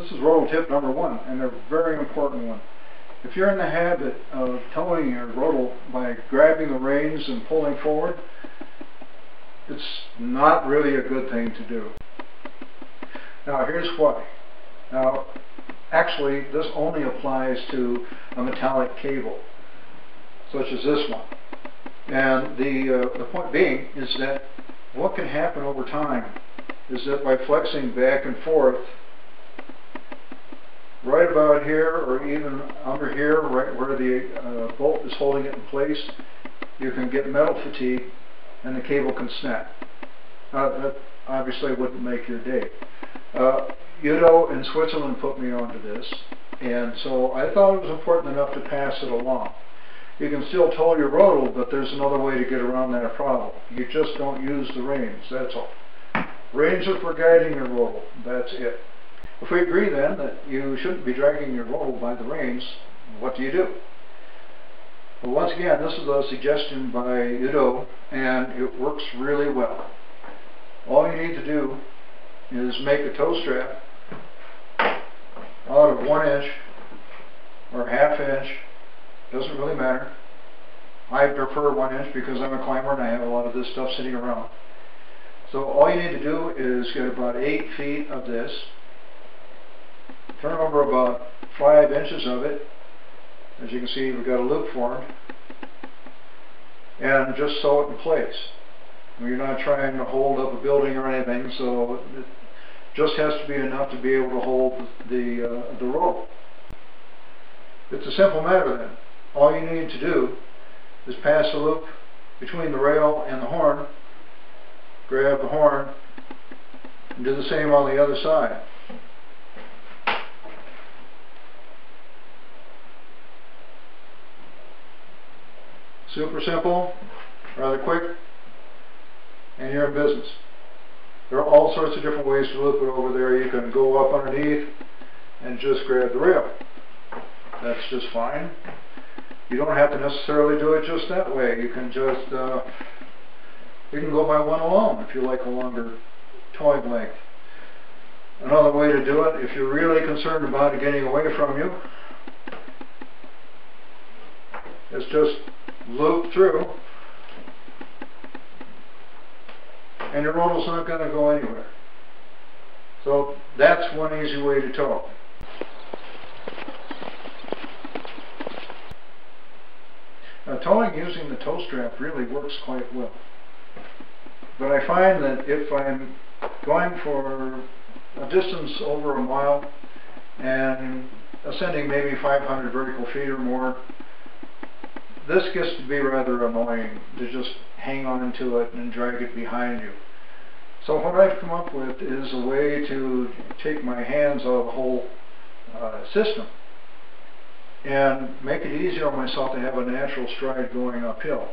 This is rodel tip number 1, and a very important one. If you're in the habit of towing your rodel by grabbing the reins and pulling forward, it's not really a good thing to do. Now here's why. Now actually this only applies to a metallic cable, such as this one. And the point being is that what can happen over time is that by flexing back and forth, right about here or even under here, right where the bolt is holding it in place, you can get metal fatigue and the cable can snap. That obviously wouldn't make your day. Udo in Switzerland put me onto this, and so I thought it was important enough to pass it along. You can still tow your rodel, but there's another way to get around that problem. You just don't use the reins, that's all. Reins are for guiding your rodel, that's it. If we agree then that you shouldn't be dragging your rodel by the reins, what do you do? Well, once again, this is a suggestion by Udo, and it works really well. All you need to do is make a tow strap out of 1 inch or ½ inch, doesn't really matter. I prefer 1 inch because I'm a climber and I have a lot of this stuff sitting around. So all you need to do is get about 8 feet of this, turn over about 5 inches of it. As you can see, we've got a loop formed, and just sew it in place. You're not trying to hold up a building or anything, so it just has to be enough to be able to hold the rodel. It's a simple matter then. All you need to do is pass the loop between the rail and the horn, grab the horn, and do the same on the other side. Super simple, rather quick, and you're in business. There are all sorts of different ways to loop it over there. You can go up underneath and just grab the rail. That's just fine. You don't have to necessarily do it just that way. You can just, you can go by one alone if you like a longer towing length. Another way to do it, if you're really concerned about it getting away from you, is just loop through, and your rodel's not going to go anywhere. So that's one easy way to tow. Now, towing using the tow strap really works quite well. But I find that if I'm going for a distance over a mile and ascending maybe 500 vertical feet or more, this gets to be rather annoying to just hang on to it and drag it behind you. So what I've come up with is a way to take my hands out of the whole system and make it easier on myself to have a natural stride going uphill.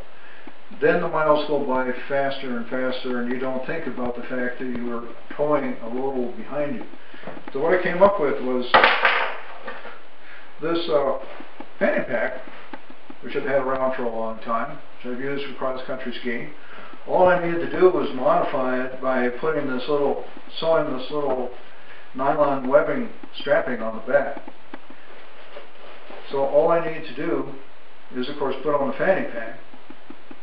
Then the miles go by faster and faster, and you don't think about the fact that you are towing a rodel behind you. So what I came up with was this fanny pack, which I've had around for a long time, which I've used for cross-country skiing. All I needed to do was modify it by putting this little, sewing this little nylon webbing strapping on the back. So all I need to do is, of course, put on the fanny pack.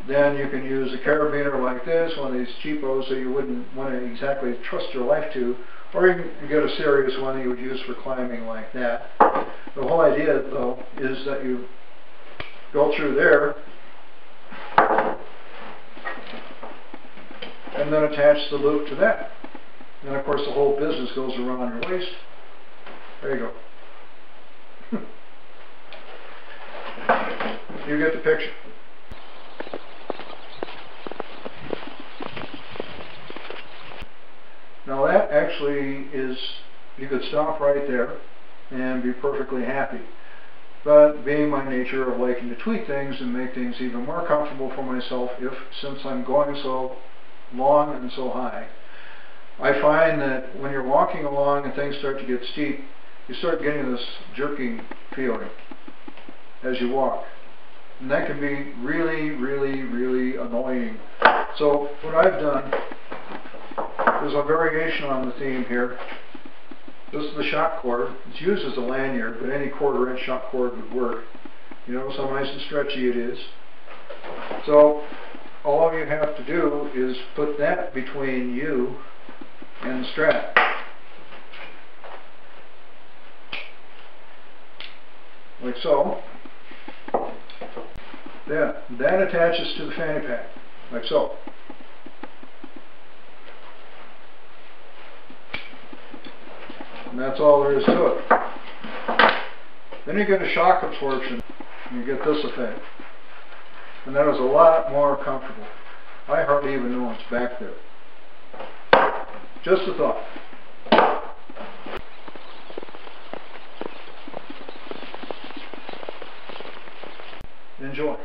Then you can use a carabiner like this, one of these cheapos that you wouldn't want to exactly trust your life to, or you can get a serious one that you would use for climbing like that. The whole idea, though, is that you go through there and then attach the loop to that. And of course the whole business goes around your waist. There you go. You get the picture. Now that actually is, you could stop right there and be perfectly happy. But being my nature of liking to tweak things and make things even more comfortable for myself, since I'm going so long and so high, I find that when you're walking along and things start to get steep, you start getting this jerking feeling as you walk. And that can be really, really, really annoying. So what I've done is a variation on the theme here. This is the shock cord. It's used as a lanyard, but any 1/4 inch shock cord would work. You notice how nice and stretchy it is. So all you have to do is put that between you and the strap. Like so. That attaches to the fanny pack, like so. And that's all there is to it. Then you get a shock absorption, and you get this effect. And that is a lot more comfortable. I hardly even know it's back there. Just a thought. Enjoy.